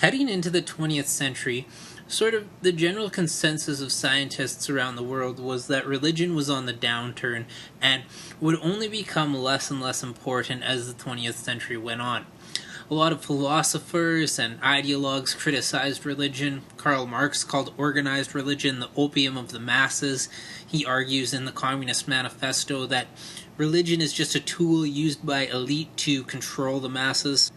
Heading into the 20th century, sort of the general consensus of scientists around the world was that religion was on the downturn and would only become less and less important as the 20th century went on. A lot of philosophers and ideologues criticized religion. Karl Marx called organized religion the opium of the masses. He argues in the Communist Manifesto that religion is just a tool used by elite to control the masses.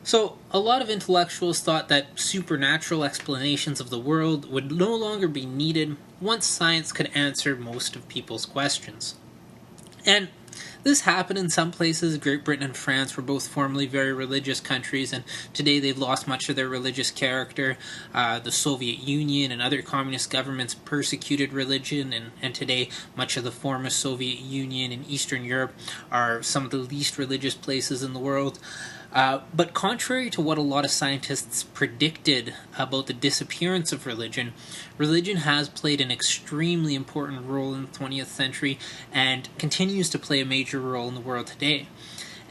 So, a lot of intellectuals thought that supernatural explanations of the world would no longer be needed once science could answer most of people's questions. And this happened in some places. Great Britain and France were both formerly very religious countries, and today they've lost much of their religious character. The Soviet Union and other communist governments persecuted religion, and today much of the former Soviet Union and Eastern Europe are some of the least religious places in the world. But contrary to what a lot of scientists predicted about the disappearance of religion, religion has played an extremely important role in the 20th century and continues to play a major role in the world today.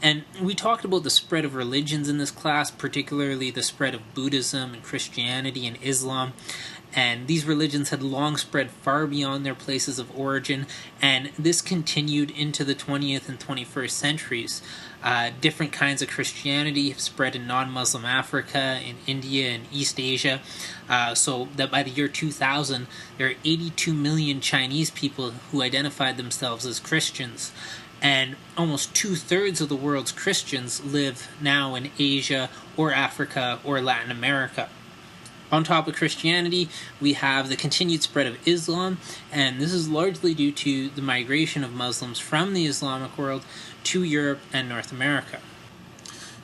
And we talked about the spread of religions in this class, particularly the spread of Buddhism and Christianity and Islam. And these religions had long spread far beyond their places of origin, and this continued into the 20th and 21st centuries. Different kinds of Christianity have spread in non-Muslim Africa, in India, and East Asia, so that by the year 2000, there are 82 million Chinese people who identified themselves as Christians. And almost 2/3 of the world's Christians live now in Asia or Africa or Latin America. On top of Christianity, we have the continued spread of Islam, and this is largely due to the migration of Muslims from the Islamic world to Europe and North America.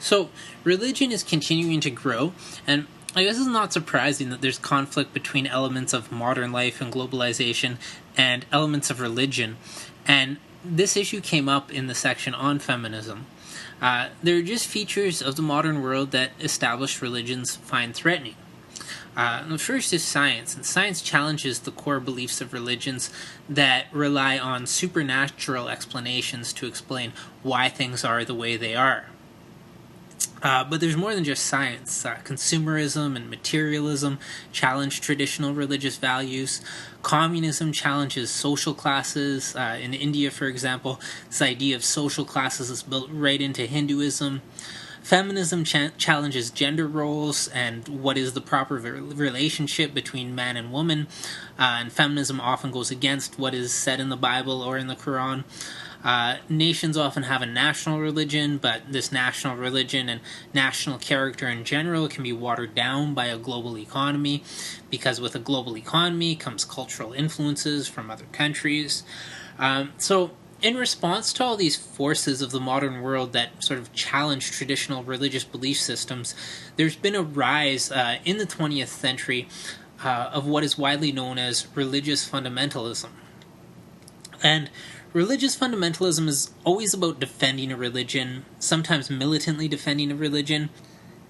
So, religion is continuing to grow, and I guess it's not surprising that there's conflict between elements of modern life and globalization and elements of religion, and this issue came up in the section on feminism. They're just features of the modern world that established religions find threatening. The first is science, and science challenges the core beliefs of religions that rely on supernatural explanations to explain why things are the way they are. But there's more than just science. Consumerism and materialism challenge traditional religious values. Communism challenges social classes. In India, for example, this idea of social classes is built right into Hinduism. Feminism challenges gender roles and what is the proper relationship between man and woman, and feminism often goes against what is said in the Bible or in the Quran. Nations often have a national religion, but this national religion and national character in general can be watered down by a global economy, because with a global economy comes cultural influences from other countries. In response to all these forces of the modern world that sort of challenge traditional religious belief systems, there's been a rise in the 20th century of what is widely known as religious fundamentalism. And religious fundamentalism is always about defending a religion, sometimes militantly defending a religion,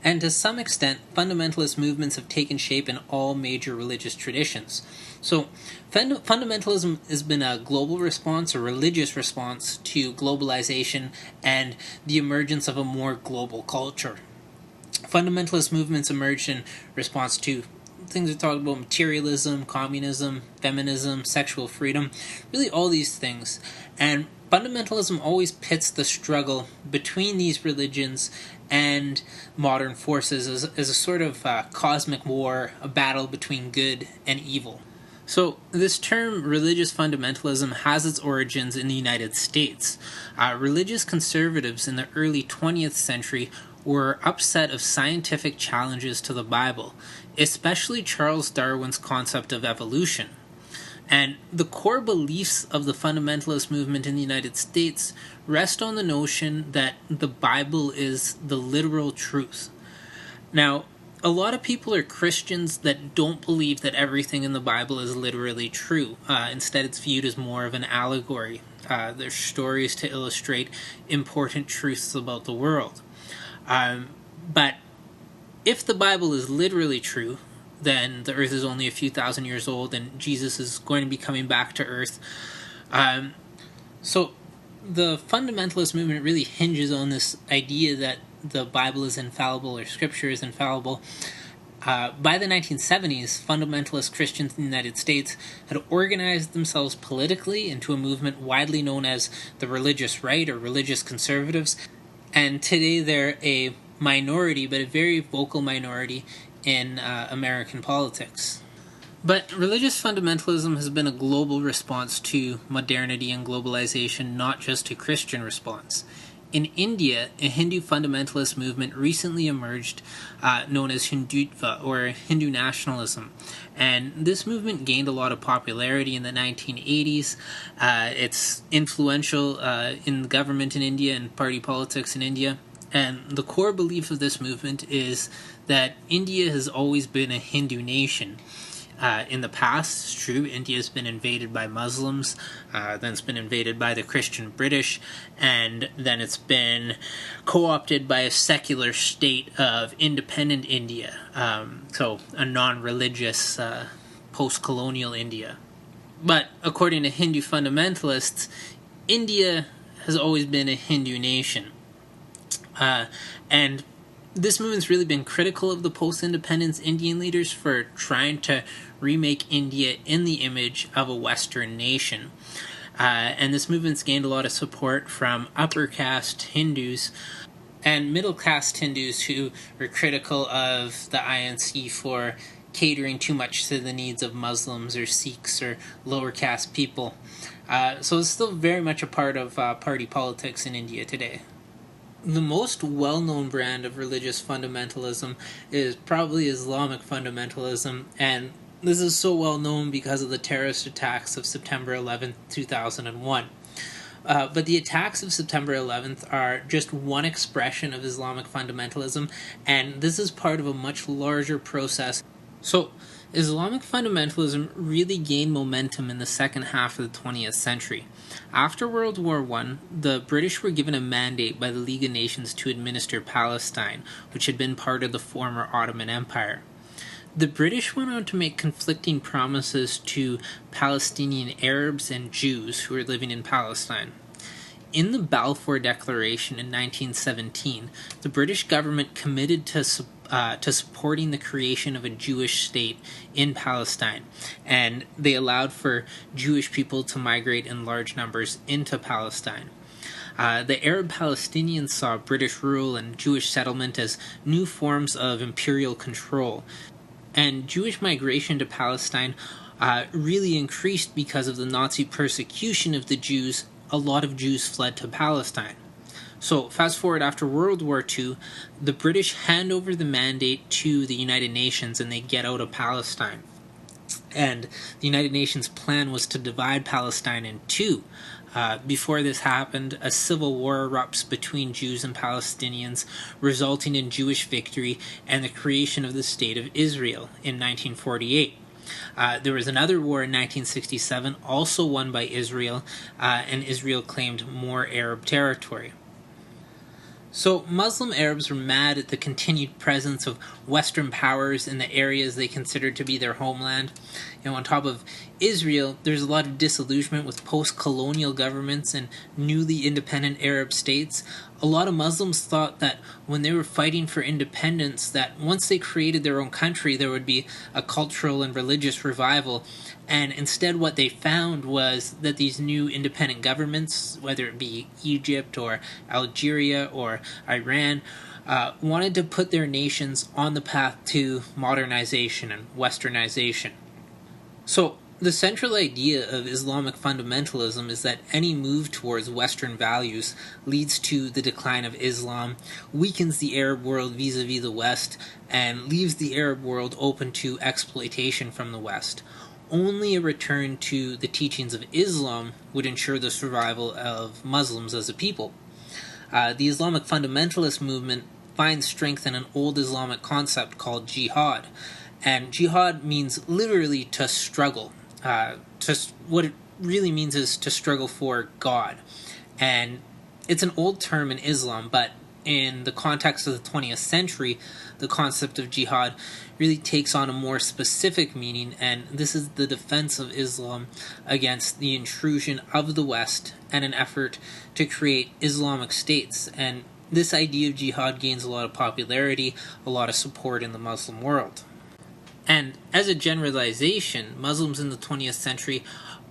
and to some extent, fundamentalist movements have taken shape in all major religious traditions. So, fundamentalism has been a global response, a religious response to globalization and the emergence of a more global culture. Fundamentalist movements emerged in response to things we talk about: materialism, communism, feminism, sexual freedom, really all these things. And fundamentalism always pits the struggle between these religions and modern forces as a sort of cosmic war, a battle between good and evil. So this term, religious fundamentalism, has its origins in the United States. Religious conservatives in the early 20th century were upset of scientific challenges to the Bible, especially Charles Darwin's concept of evolution. And the core beliefs of the fundamentalist movement in the United States rest on the notion that the Bible is the literal truth. Now, a lot of people are Christians that don't believe that everything in the Bible is literally true. Instead, it's viewed as more of an allegory. There's stories to illustrate important truths about the world. But if the Bible is literally true, then the earth is only a few thousand years old and Jesus is going to be coming back to earth. So the fundamentalist movement really hinges on this idea that the Bible is infallible or Scripture is infallible. By the 1970s, fundamentalist Christians in the United States had organized themselves politically into a movement widely known as the religious right or religious conservatives, and today they're a minority, but a very vocal minority in American politics. But religious fundamentalism has been a global response to modernity and globalization, not just a Christian response. In India, a Hindu fundamentalist movement recently emerged known as Hindutva, or Hindu nationalism. And this movement gained a lot of popularity in the 1980s. It's influential in the government in India and party politics in India. And the core belief of this movement is that India has always been a Hindu nation. In the past, it's true, India's been invaded by Muslims, then it's been invaded by the Christian British, and then it's been co-opted by a secular state of independent India, so a non-religious post-colonial India. But according to Hindu fundamentalists, India has always been a Hindu nation. And this movement's really been critical of the post-independence Indian leaders for trying to remake India in the image of a Western nation. And this movement's gained a lot of support from upper caste Hindus and middle caste Hindus who were critical of the INC for catering too much to the needs of Muslims or Sikhs or lower caste people. So it's still very much a part of party politics in India today. The most well-known brand of religious fundamentalism is probably Islamic fundamentalism, and this is so well known because of the terrorist attacks of September 11th, 2001. But the attacks of September 11th are just one expression of Islamic fundamentalism, and this is part of a much larger process. So, Islamic fundamentalism really gained momentum in the second half of the 20th century. After World War I, the British were given a mandate by the League of Nations to administer Palestine, which had been part of the former Ottoman Empire. The British went on to make conflicting promises to Palestinian Arabs and Jews who were living in Palestine. In the Balfour Declaration in 1917, the British government committed to supporting the creation of a Jewish state in Palestine, and they allowed for Jewish people to migrate in large numbers into Palestine. The Arab Palestinians saw British rule and Jewish settlement as new forms of imperial control, and Jewish migration to Palestine really increased because of the Nazi persecution of the Jews. A lot of Jews fled to Palestine. So, fast forward after World War II, the British hand over the mandate to the United Nations and they get out of Palestine. And the United Nations' plan was to divide Palestine in two. Before this happened, a civil war erupts between Jews and Palestinians, resulting in Jewish victory and the creation of the State of Israel in 1948. There was another war in 1967, also won by Israel, and Israel claimed more Arab territory. So Muslim Arabs were mad at the continued presence of Western powers in the areas they considered to be their homeland. On top of Israel, there's a lot of disillusionment with post-colonial governments and newly independent Arab states. A lot of Muslims thought that when they were fighting for independence, that once they created their own country, there would be a cultural and religious revival. And instead what they found was that these new independent governments, whether it be Egypt or Algeria or Iran, wanted to put their nations on the path to modernization and westernization. So, the central idea of Islamic fundamentalism is that any move towards Western values leads to the decline of Islam, weakens the Arab world vis-a-vis the West, and leaves the Arab world open to exploitation from the West. Only a return to the teachings of Islam would ensure the survival of Muslims as a people. The Islamic fundamentalist movement finds strength in an old Islamic concept called jihad. And jihad means literally to struggle. What it really means is to struggle for God. And it's an old term in Islam, but in the context of the 20th century, the concept of jihad really takes on a more specific meaning, and this is the defense of Islam against the intrusion of the West and an effort to create Islamic states. And this idea of jihad gains a lot of popularity, a lot of support in the Muslim world. And as a generalization, Muslims in the 20th century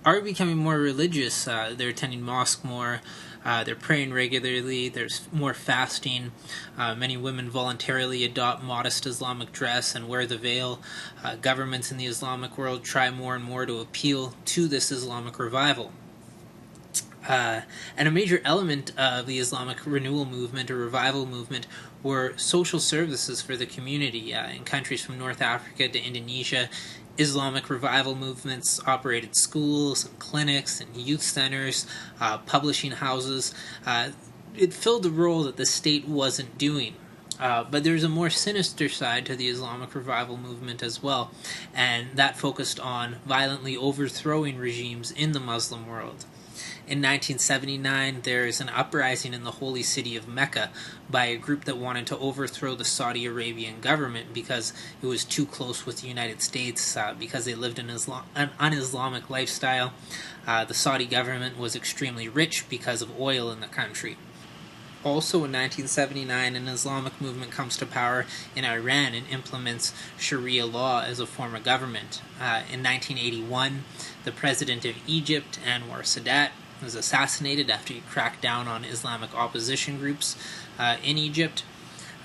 are becoming more religious. They're attending mosque more, they're praying regularly, there's more fasting. Many women voluntarily adopt modest Islamic dress and wear the veil. Governments in the Islamic world try more and more to appeal to this Islamic revival. And a major element of the Islamic renewal movement or revival movement were social services for the community. In countries from North Africa to Indonesia, Islamic revival movements operated schools and clinics and youth centers, publishing houses. It filled a role that the state wasn't doing. But there's a more sinister side to the Islamic revival movement as well, and that focused on violently overthrowing regimes in the Muslim world. In 1979, there is an uprising in the holy city of Mecca by a group that wanted to overthrow the Saudi Arabian government because it was too close with the United States, because they lived an un-Islamic lifestyle. The Saudi government was extremely rich because of oil in the country. Also in 1979, an Islamic movement comes to power in Iran and implements Sharia law as a form of government. In 1981, the president of Egypt, Anwar Sadat, was assassinated after he cracked down on Islamic opposition groups in Egypt.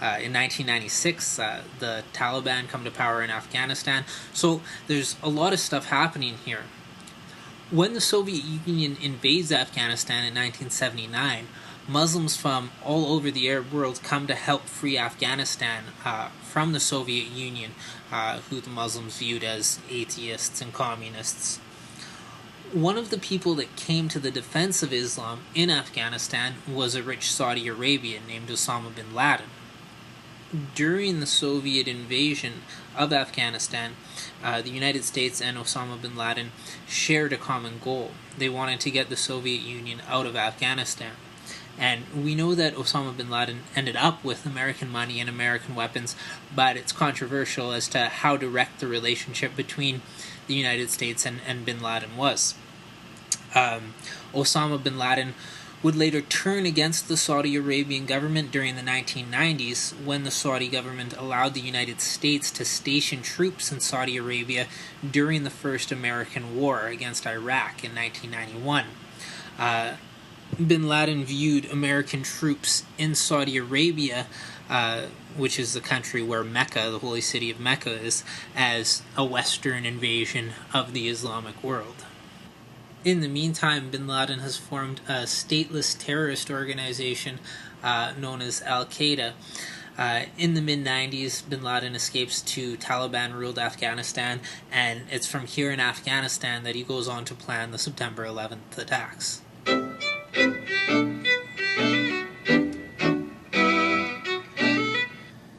In 1996, the Taliban come to power in Afghanistan. So there's a lot of stuff happening here. When the Soviet Union invades Afghanistan in 1979, Muslims from all over the Arab world come to help free Afghanistan from the Soviet Union, who the Muslims viewed as atheists and communists. One of the people that came to the defense of Islam in Afghanistan was a rich Saudi Arabian named Osama bin Laden. During the Soviet invasion of Afghanistan, the United States and Osama bin Laden shared a common goal. They wanted to get the Soviet Union out of Afghanistan. And we know that Osama bin Laden ended up with American money and American weapons, but it's controversial as to how direct the relationship between the United States and bin Laden was. Osama bin Laden would later turn against the Saudi Arabian government during the 1990s when the Saudi government allowed the United States to station troops in Saudi Arabia during the first American war against Iraq in 1991. Bin Laden viewed American troops in Saudi Arabia, which is the country where Mecca, the holy city of Mecca, is, as a Western invasion of the Islamic world. In the meantime, bin Laden has formed a stateless terrorist organization known as Al-Qaeda. In the mid-90s, bin Laden escapes to Taliban-ruled Afghanistan, and it's from here in Afghanistan that he goes on to plan the September 11th attacks.